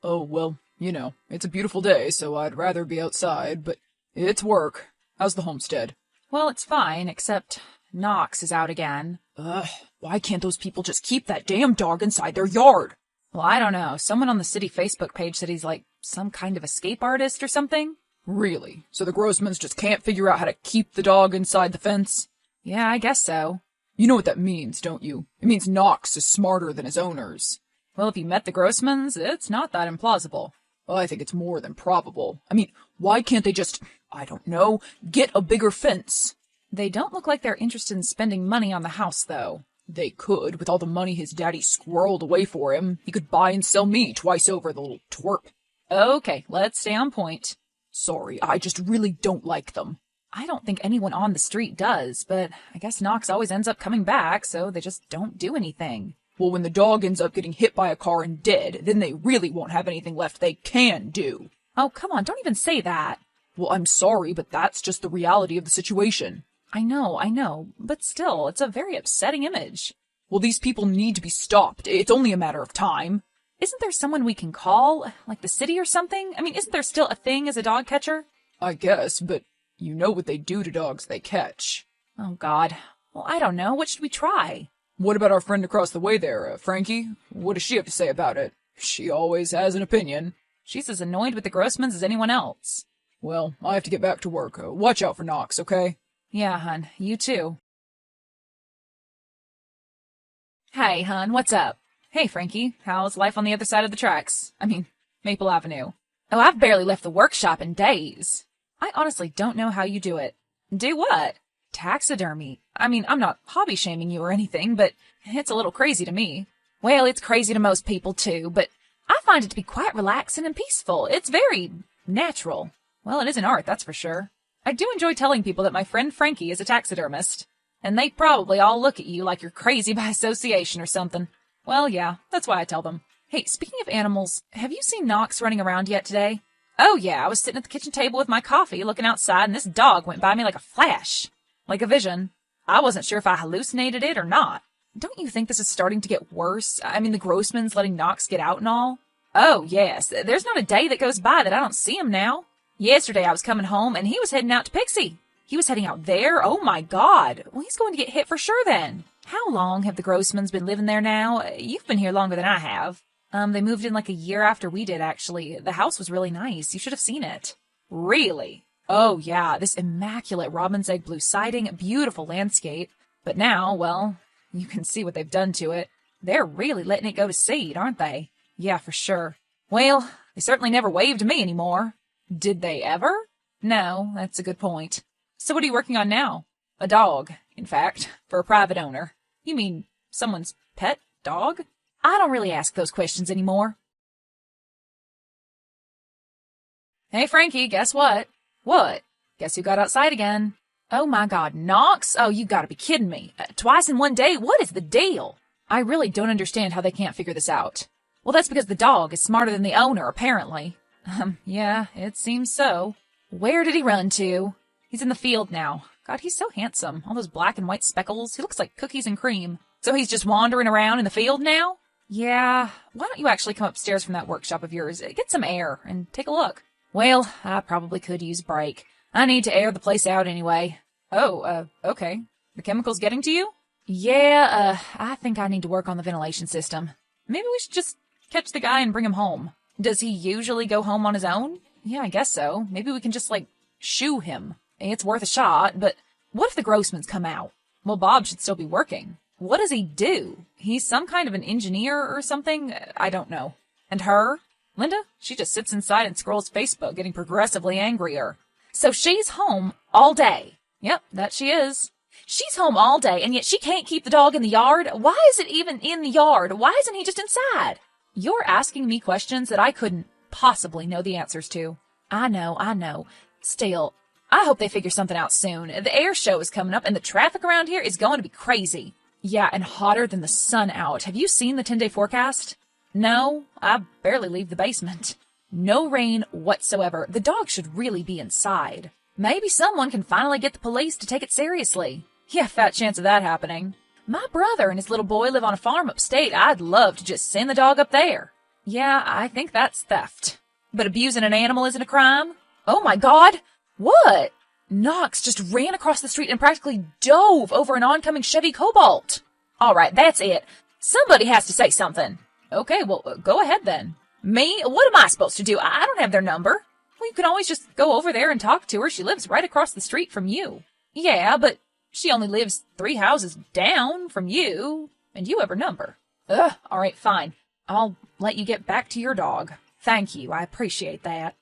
Oh, well, it's a beautiful day, so I'd rather be outside, but it's work. How's the homestead? Well, it's fine, except Knox is out again. Ugh, why can't those people just keep that damn dog inside their yard? Well, I don't know. Someone on the city Facebook page said he's like some kind of escape artist or something. Really? So the Grossmans just can't figure out how to keep the dog inside the fence? Yeah, I guess so. You know what that means, don't you? It means Knox is smarter than his owners. Well, if you met the Grossmans, it's not that implausible. Well, I think it's more than probable. I mean, why can't they just, I don't know, get a bigger fence? They don't look like they're interested in spending money on the house, though. They could, with all the money his daddy squirreled away for him. He could buy and sell me twice over, the little twerp. Okay, let's stay on point. Sorry, I just really don't like them. I don't think anyone on the street does, but I guess Knox always ends up coming back, so they just don't do anything. Well, when the dog ends up getting hit by a car and dead, then they really won't have anything left they can do. Oh, come on, don't even say that. Well, I'm sorry, but that's just the reality of the situation. I know, but still, it's a very upsetting image. Well, these people need to be stopped. It's only a matter of time. Isn't there someone we can call? Like the city or something? I mean, isn't there still a thing as a dog catcher? I guess, but you know what they do to dogs they catch. Oh, God. Well, I don't know. What should we try? What about our friend across the way there, Frankie? What does she have to say about it? She always has an opinion. She's as annoyed with the Grossmans as anyone else. Well, I have to get back to work. Watch out for Knox, okay? Yeah, hun. You too. Hey, hun. What's up? Hey, Frankie. How's life on the other side of the tracks? I mean, Maple Avenue. Oh, I've barely left the workshop in days. I honestly don't know how you do it. Do what? Taxidermy. I mean, I'm not hobby shaming you or anything, but it's a little crazy to me. Well, it's crazy to most people too, but I find it to be quite relaxing and peaceful. It's very natural. Well, it is an art, that's for sure. I do enjoy telling people that my friend Frankie is a taxidermist, and they probably all look at you like you're crazy by association or something. Well, yeah, that's why I tell them. Hey, speaking of animals, have you seen Knox running around yet today? Oh yeah, I was sitting at the kitchen table with my coffee looking outside, and this dog went by me like a flash. Like a vision. I wasn't sure if I hallucinated it or not. Don't you think this is starting to get worse? I mean, the Grossmans letting Knox get out and all? Oh, yes. There's not a day that goes by that I don't see him now. Yesterday I was coming home, and he was heading out to Pixie. He was heading out there? Oh, my God. Well, he's going to get hit for sure then. How long have the Grossmans been living there now? You've been here longer than I have. They moved in like a year after we did, actually. The house was really nice. You should have seen it. Really? Oh, yeah, this immaculate robin's egg blue siding, beautiful landscape. But now, well, you can see what they've done to it. They're really letting it go to seed, aren't they? Yeah, for sure. Well, they certainly never waved to me anymore. Did they ever? No, that's a good point. So what are you working on now? A dog, in fact, for a private owner. You mean someone's pet dog? I don't really ask those questions anymore. Hey, Frankie, guess what? What? Guess who got outside again? Oh my God, Knox? Oh, you gotta be kidding me. Twice in one day? What is the deal? I really don't understand how they can't figure this out. Well, that's because the dog is smarter than the owner, apparently. Yeah, it seems so. Where did he run to? He's in the field now. God, he's so handsome. All those black and white speckles. He looks like cookies and cream. So he's just wandering around in the field now? Yeah. Why don't you actually come upstairs from that workshop of yours, get some air, and take a look? Well, I probably could use a break. I need to air the place out anyway. Oh, okay. The chemicals getting to you? Yeah, I think I need to work on the ventilation system. Maybe we should just catch the guy and bring him home. Does he usually go home on his own? Yeah, I guess so. Maybe we can just, shoo him. It's worth a shot, but what if the Grossmans come out? Well, Bob should still be working. What does he do? He's some kind of an engineer or something? I don't know. And her? Linda? She just sits inside and scrolls Facebook, getting progressively angrier. So she's home all day. Yep, that she is. She's home all day, and yet she can't keep the dog in the yard? Why is it even in the yard? Why isn't he just inside? You're asking me questions that I couldn't possibly know the answers to. I know. Still, I hope they figure something out soon. The air show is coming up, and the traffic around here is going to be crazy. Yeah, and hotter than the sun out. Have you seen the 10-day forecast? No, I barely leave the basement. No rain whatsoever. The dog should really be inside. Maybe someone can finally get the police to take it seriously. Yeah, fat chance of that happening. My brother and his little boy live on a farm upstate. I'd love to just send the dog up there. Yeah, I think that's theft. But abusing an animal isn't a crime? Oh my God! What? Knox just ran across the street and practically dove over an oncoming Chevy Cobalt. All right, that's it. Somebody has to say something. Okay, well, go ahead then. Me? What am I supposed to do? I don't have their number. Well, you can always just go over there and talk to her. She lives right across the street from you. Yeah, but she only lives 3 houses down from you, and you have her number. Ugh, all right, fine. I'll let you get back to your dog. Thank you, I appreciate that.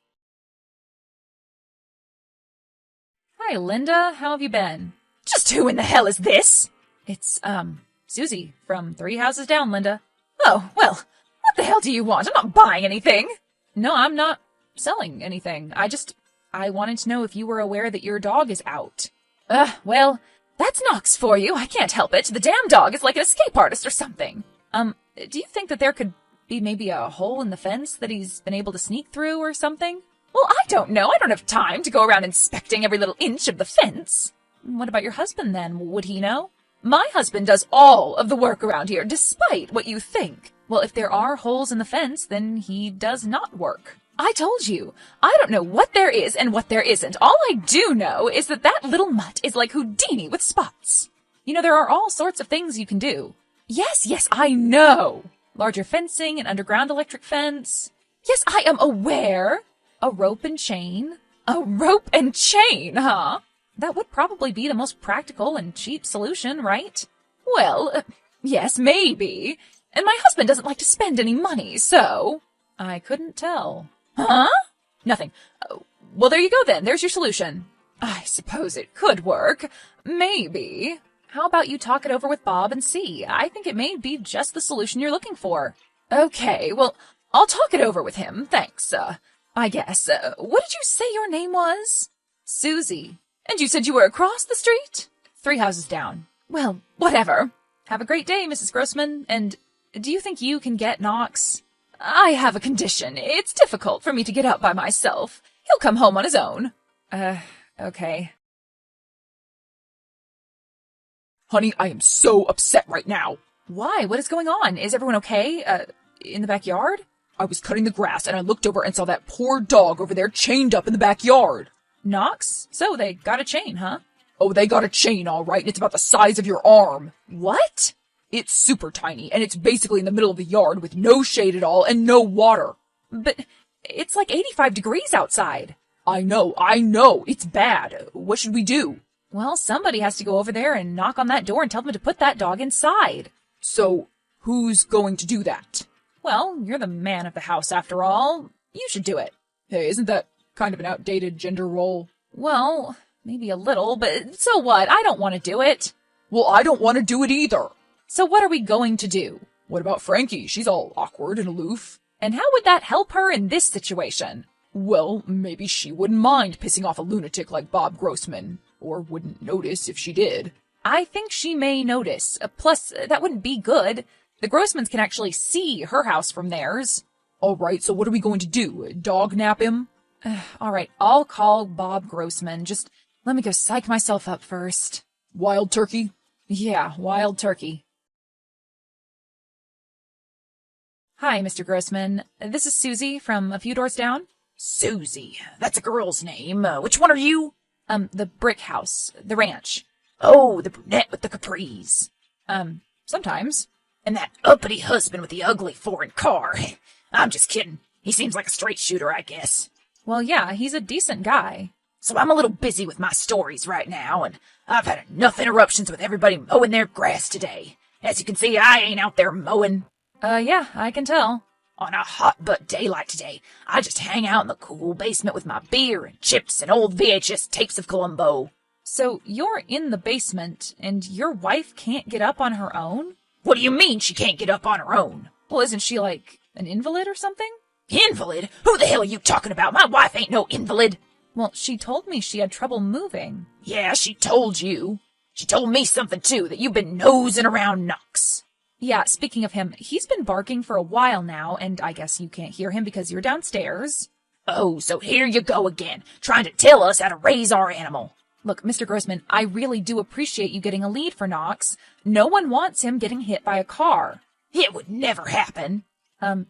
Hi, Linda. How have you been? Just who in the hell is this? It's, Susie from 3 houses down, Linda. Oh, well, what the hell do you want? I'm not buying anything. No, I'm not selling anything. I wanted to know if you were aware that your dog is out. Well, that's Knox for you. I can't help it. The damn dog is like an escape artist or something. Do you think that there could be maybe a hole in the fence that he's been able to sneak through or something? Well, I don't know. I don't have time to go around inspecting every little inch of the fence. What about your husband, then? Would he know? My husband does all of the work around here, despite what you think. Well, if there are holes in the fence, then he does not work. I told you. I don't know what there is and what there isn't. All I do know is that that little mutt is like Houdini with spots. You know, there are all sorts of things you can do. Yes, I know. Larger fencing, an underground electric fence. Yes, I am aware. A rope and chain. A rope and chain, huh? That would probably be the most practical and cheap solution, right? Well, yes, maybe. And my husband doesn't like to spend any money, so... I couldn't tell. Huh? Nothing. Well, there you go then. There's your solution. I suppose it could work. Maybe. How about you talk it over with Bob and see? I think it may be just the solution you're looking for. Okay, well, I'll talk it over with him. Thanks, I guess. What did you say your name was? Susie. And you said you were across the street? 3 houses down. Well, whatever. Have a great day, Mrs. Grossman. And do you think you can get Knox? I have a condition. It's difficult for me to get up by myself. He'll come home on his own. Okay. Honey, I am so upset right now. Why? What is going on? Is everyone okay? In the backyard? I was cutting the grass and I looked over and saw that poor dog over there chained up in the backyard. Knox? So they got a chain, huh? Oh, they got a chain, all right, and it's about the size of your arm. What? It's super tiny, and it's basically in the middle of the yard with no shade at all and no water. But it's like 85 degrees outside. I know. It's bad. What should we do? Well, somebody has to go over there and knock on that door and tell them to put that dog inside. So, who's going to do that? Well, you're the man of the house after all. You should do it. Hey, isn't that kind of an outdated gender role? Well, maybe a little, but so what? I don't want to do it. Well, I don't want to do it either. So what are we going to do? What about Frankie? She's all awkward and aloof. And how would that help her in this situation? Well, maybe she wouldn't mind pissing off a lunatic like Bob Grossman, or wouldn't notice if she did. I think she may notice. Plus, that wouldn't be good. The Grossmans can actually see her house from theirs. All right, so what are we going to do? Dog nap him? All right, I'll call Bob Grossman. Just let me go psych myself up first. Wild turkey? Yeah, wild turkey. Hi, Mr. Grossman. This is Susie from a few doors down. Susie. That's a girl's name. Which one are you? The brick house. The ranch. Oh, the brunette with the capris. Sometimes. And that uppity husband with the ugly foreign car. I'm just kidding. He seems like a straight shooter, I guess. Well, yeah, he's a decent guy. So I'm a little busy with my stories right now, and I've had enough interruptions with everybody mowing their grass today. As you can see, I ain't out there mowing. Yeah, I can tell. On a hot butt day like today, I just hang out in the cool basement with my beer and chips and old VHS tapes of Columbo. So you're in the basement, and your wife can't get up on her own? What do you mean she can't get up on her own? Well, isn't she like an invalid or something? Invalid? Who the hell are you talking about? My wife ain't no invalid. Well, she told me she had trouble moving. Yeah, she told you. She told me something, too, that you've been nosing around Knox. Yeah, speaking of him, he's been barking for a while now, and I guess you can't hear him because you're downstairs. Oh, so here you go again, trying to tell us how to raise our animal. Look, Mr. Grossman, I really do appreciate you getting a lead for Knox. No one wants him getting hit by a car. It would never happen.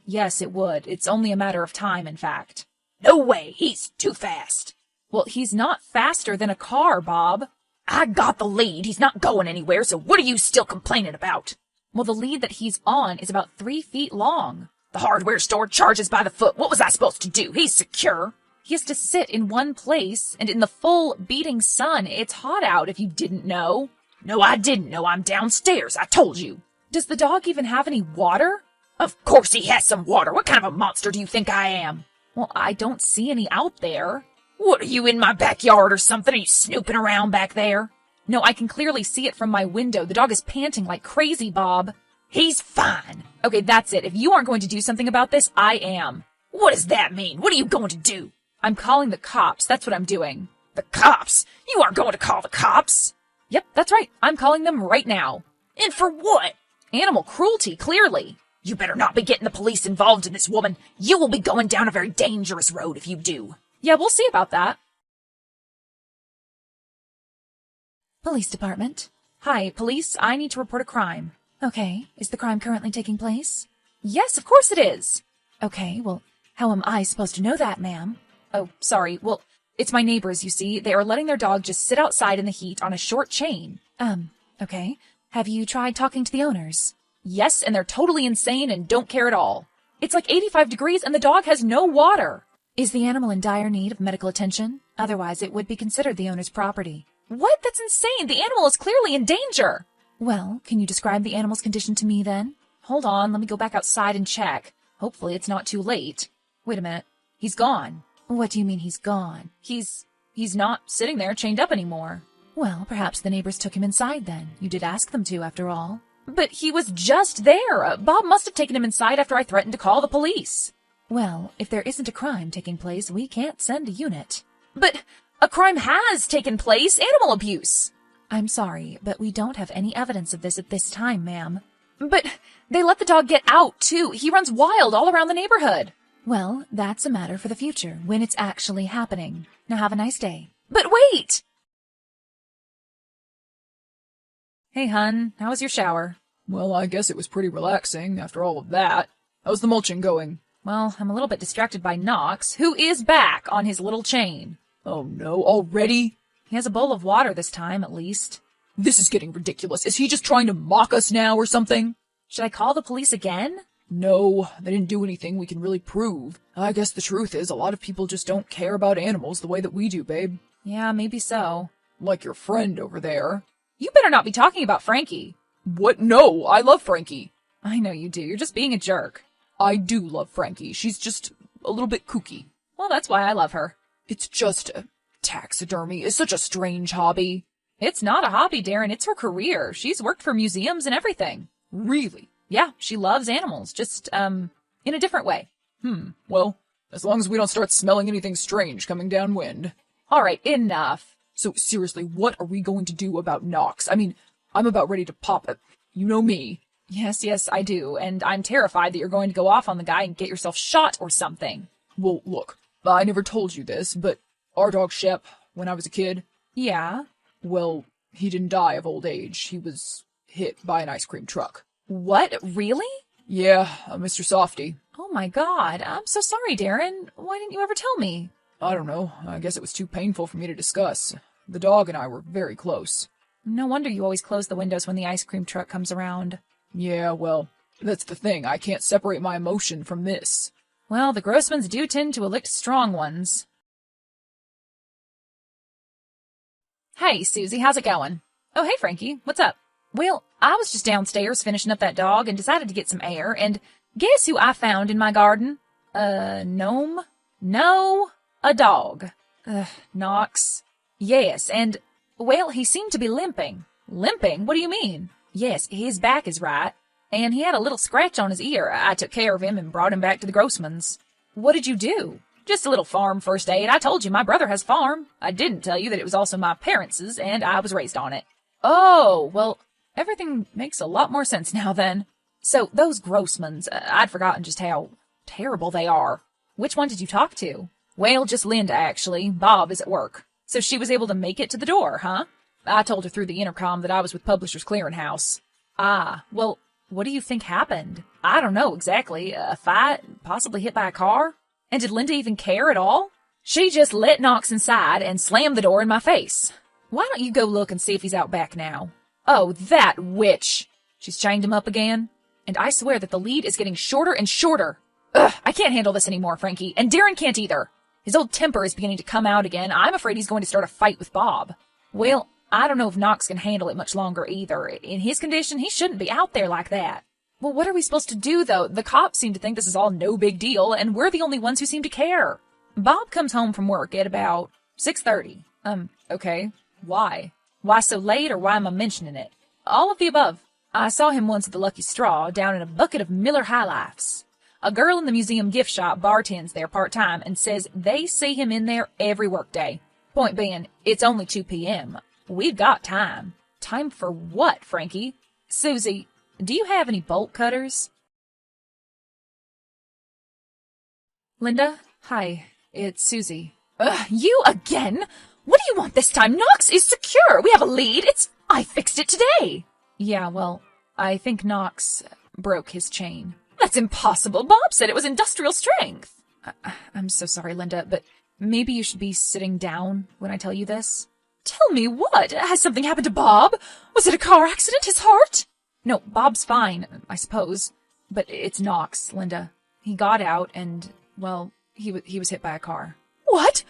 Yes, it would. It's only a matter of time, in fact. No way, he's too fast. Well, he's not faster than a car, Bob. I got the lead. He's not going anywhere, so what are you still complaining about? Well, the lead that he's on is about 3 feet long. The hardware store charges by the foot. What was I supposed to do? He's secure. He has to sit in one place, and in the full beating sun. It's hot out, if you didn't know. No, I didn't know. I'm downstairs. I told you. Does the dog even have any water? Of course he has some water. What kind of a monster do you think I am? Well, I don't see any out there. What, are you in my backyard or something? Are you snooping around back there? No, I can clearly see it from my window. The dog is panting like crazy, Bob. He's fine. Okay, that's it. If you aren't going to do something about this, I am. What does that mean? What are you going to do? I'm calling the cops. That's what I'm doing. The cops? You aren't going to call the cops? Yep, that's right. I'm calling them right now. And for what? Animal cruelty, clearly. You better not be getting the police involved in this, woman. You will be going down a very dangerous road if you do. Yeah, we'll see about that. Police department. Hi, police. I need to report a crime. Okay, is the crime currently taking place? Yes, of course it is. Okay, well, how am I supposed to know that, ma'am? Oh, sorry. Well, it's my neighbors, you see. They are letting their dog just sit outside in the heat on a short chain. Okay. Have you tried talking to the owners? Yes, and they're totally insane and don't care at all. It's like 85 degrees and the dog has no water. Is the animal in dire need of medical attention? Otherwise, it would be considered the owner's property. What? That's insane. The animal is clearly in danger. Well, can you describe the animal's condition to me, then? Hold on, let me go back outside and check. Hopefully it's not too late. Wait a minute. He's gone. What do you mean he's gone? He's not sitting there chained up anymore. Well, perhaps the neighbors took him inside, then. You did ask them to, after all. But he was just there. Bob must have taken him inside after I threatened to call the police. Well, if there isn't a crime taking place, we can't send a unit. But a crime has taken place. Animal abuse. I'm sorry, but we don't have any evidence of this at this time, ma'am. But they let the dog get out, too. He runs wild all around the neighborhood. Well, that's a matter for the future, when it's actually happening. Now have a nice day. But wait! Hey, hun, how was your shower? Well, I guess it was pretty relaxing after all of that. How's the mulching going? Well, I'm a little bit distracted by Knox, who is back on his little chain. Oh no, already? He has a bowl of water this time, at least. This is getting ridiculous. Is he just trying to mock us now or something? Should I call the police again? No, they didn't do anything we can really prove. I guess the truth is a lot of people just don't care about animals the way that we do, babe. Yeah, maybe so. Like your friend over there. You better not be talking about Frankie. What? No, I love Frankie. I know you do. You're just being a jerk. I do love Frankie. She's just a little bit kooky. Well, that's why I love her. It's just taxidermy is such a strange hobby. It's not a hobby, Darren. It's her career. She's worked for museums and everything. Really? Yeah, she loves animals, just, in a different way. Well, as long as we don't start smelling anything strange coming downwind. All right, enough. So, seriously, what are we going to do about Knox? I mean, I'm about ready to pop it. You know me. Yes, I do, and I'm terrified that you're going to go off on the guy and get yourself shot or something. Well, look, I never told you this, but our dog Shep, when I was a kid... Yeah? Well, he didn't die of old age. He was hit by an ice cream truck. What? Really? Yeah, Mr. Softy. Oh my God, I'm so sorry, Darren. Why didn't you ever tell me? I don't know. I guess it was too painful for me to discuss. The dog and I were very close. No wonder you always close the windows when the ice cream truck comes around. Yeah, well, that's the thing. I can't separate my emotion from this. Well, the Grossmans do tend to elect strong ones. Hey, Susie, how's it going? Oh, hey, Frankie, what's up? Well, I was just downstairs finishing up that dog and decided to get some air, and guess who I found in my garden? A gnome? No, a dog. Knox. Yes, and, well, he seemed to be limping. Limping? What do you mean? Yes, his back is right, and he had a little scratch on his ear. I took care of him and brought him back to the Grossmans. What did you do? Just a little farm first aid. I told you my brother has a farm. I didn't tell you that it was also my parents's, and I was raised on it. Oh, well, everything makes a lot more sense now then. So, those Grossmans, I'd forgotten just how terrible they are. Which one did you talk to? Well, just Linda, actually. Bob is at work. So she was able to make it to the door, huh? I told her through the intercom that I was with Publishers Clearinghouse. Ah, well, What do you think happened? I don't know exactly. A fight? Possibly hit by a car? And did Linda even care at all? She just let Knox inside and slammed the door in my face. Why don't you go look and see if he's out back now? Oh, that witch! She's chained him up again. And I swear that the lead is getting shorter and shorter. Ugh, I can't handle this anymore, Frankie. And Darren can't either. His old temper is beginning to come out again. I'm afraid he's going to start a fight with Bob. Well, I don't know if Knox can handle it much longer either. In his condition, he shouldn't be out there like that. Well, what are we supposed to do, though? The cops seem to think this is all no big deal, and we're the only ones who seem to care. Bob comes home from work at about 6:30. Okay. Why? Why so late, or why am I mentioning it? All of the above. I saw him once at the Lucky Straw, down in a bucket of Miller High Lifes. A girl in the museum gift shop bartends there part-time and says they see him in there every workday. Point being, it's only 2 p.m. We've got time. Time for what, Frankie? Susie, do you have any bolt cutters? Linda? Hi, it's Susie. You again? What do you want this time? Knox is secure. We have a lead. I fixed it today. Yeah, well, I think Knox broke his chain. That's impossible. Bob said it was industrial strength. I'm so sorry, Linda, but maybe you should be sitting down when I tell you this. Tell me what? Has something happened to Bob? Was it a car accident? His heart? No, Bob's fine, I suppose. But it's Knox, Linda. He got out and, well, he was hit by a car. What?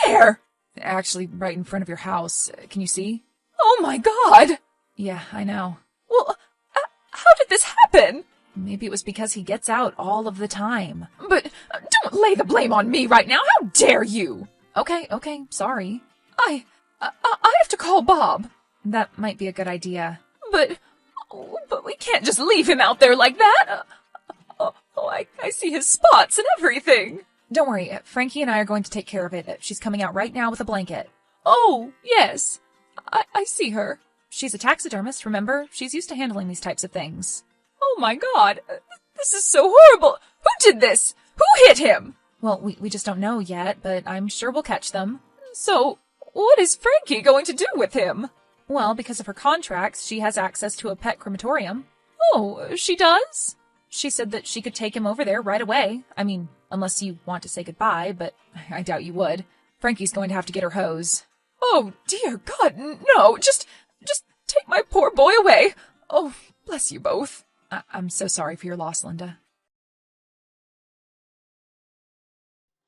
Where? Actually, right in front of your house. Can you see? Oh my God! Yeah, I know. Well, how did this happen? Maybe it was because he gets out all of the time. But don't lay the blame on me right now. How dare you? Okay, sorry. I have to call Bob. That might be a good idea. But we can't just leave him out there like that. I see his spots and everything. Don't worry, Frankie and I are going to take care of it. She's coming out right now with a blanket. Oh, yes. I see her. She's a taxidermist, remember? She's used to handling these types of things. Oh my God. This is so horrible. Who did this? Who hit him? Well, we just don't know yet, but I'm sure we'll catch them. So, what is Frankie going to do with him? Well, because of her contracts, she has access to a pet crematorium. Oh, she does? She said that she could take him over there right away. I mean, unless you want to say goodbye, but I doubt you would. Frankie's going to have to get her hose. Oh, dear God, no. Just take my poor boy away. Oh, bless you both. I'm so sorry for your loss, Linda.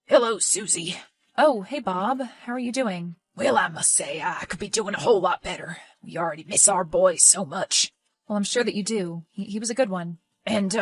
Hello, Susie. Oh, hey, Bob. How are you doing? Well, I must say, I could be doing a whole lot better. We already miss our boy so much. Well, I'm sure that you do. He was a good one. And,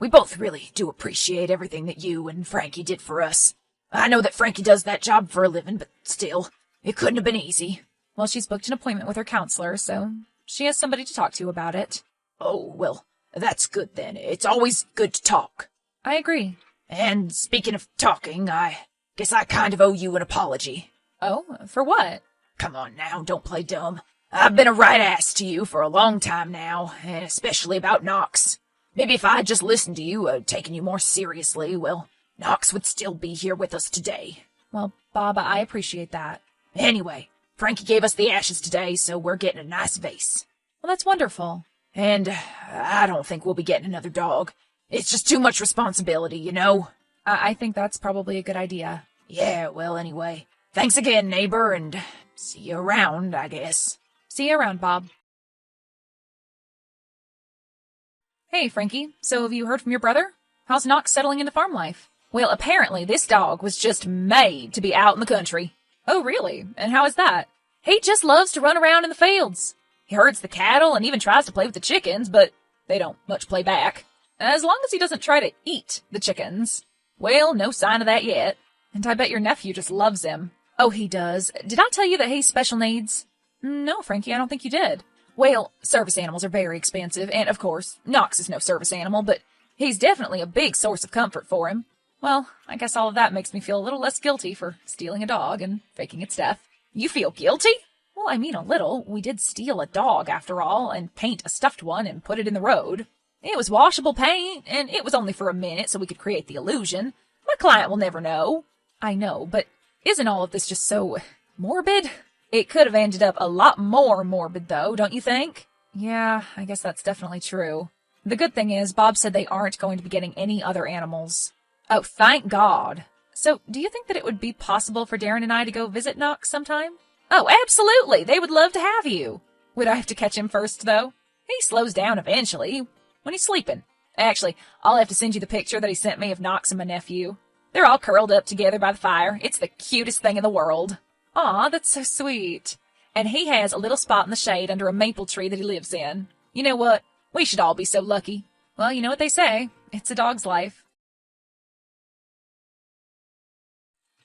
we both really do appreciate everything that you and Frankie did for us. I know that Frankie does that job for a living, but still, it couldn't have been easy. Well, she's booked an appointment with her counselor, so she has somebody to talk to about it. Oh, well, that's good then. It's always good to talk. I agree. And speaking of talking, I guess I kind of owe you an apology. Oh, for what? Come on now, don't play dumb. I've been a right ass to you for a long time now, and especially about Knox. Maybe if I had just listened to you, taken you more seriously, well, Knox would still be here with us today. Well, Bob, I appreciate that. Anyway, Frankie gave us the ashes today, so we're getting a nice vase. Well, that's wonderful. And I don't think we'll be getting another dog. It's just too much responsibility, you know? I think that's probably a good idea. Yeah, well, anyway. Thanks again, neighbor, and see you around, I guess. See you around, Bob. Hey, Frankie, so have you heard from your brother? How's Knox settling into farm life? Well, apparently this dog was just made to be out in the country. Oh, really? And how is that? He just loves to run around in the fields. He herds the cattle and even tries to play with the chickens, but they don't much play back. As long as he doesn't try to eat the chickens. Well, no sign of that yet. And I bet your nephew just loves him. Oh, he does. Did I tell you that he's special needs? No, Frankie, I don't think you did. Well, service animals are very expensive, and of course, Knox is no service animal, but he's definitely a big source of comfort for him. Well, I guess all of that makes me feel a little less guilty for stealing a dog and faking its death. You feel guilty? Well, I mean a little. We did steal a dog, after all, and paint a stuffed one and put it in the road. It was washable paint, and it was only for a minute so we could create the illusion. My client will never know. I know, but isn't all of this just so morbid? It could have ended up a lot more morbid, though, don't you think? Yeah, I guess that's definitely true. The good thing is, Bob said they aren't going to be getting any other animals. Oh, thank God. So, do you think that it would be possible for Darren and I to go visit Knox sometime? Oh, absolutely. They would love to have you. Would I have to catch him first, though? He slows down eventually, when he's sleeping. Actually, I'll have to send you the picture that he sent me of Knox and my nephew. They're all curled up together by the fire. It's the cutest thing in the world. Aw, that's so sweet. And he has a little spot in the shade under a maple tree that he lives in. You know what? We should all be so lucky. Well, you know what they say. It's a dog's life.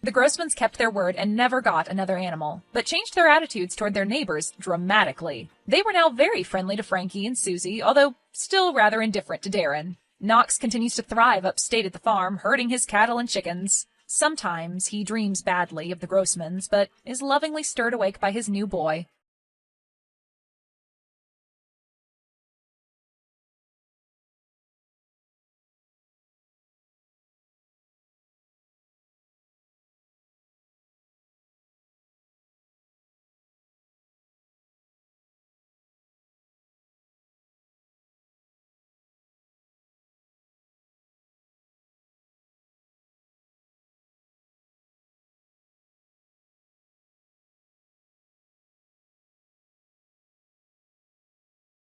The Grossmans kept their word and never got another animal, but changed their attitudes toward their neighbors dramatically. They were now very friendly to Frankie and Susie, although still rather indifferent to Darren. Knox continues to thrive upstate at the farm, herding his cattle and chickens. Sometimes he dreams badly of the Grossmans, but is lovingly stirred awake by his new boy.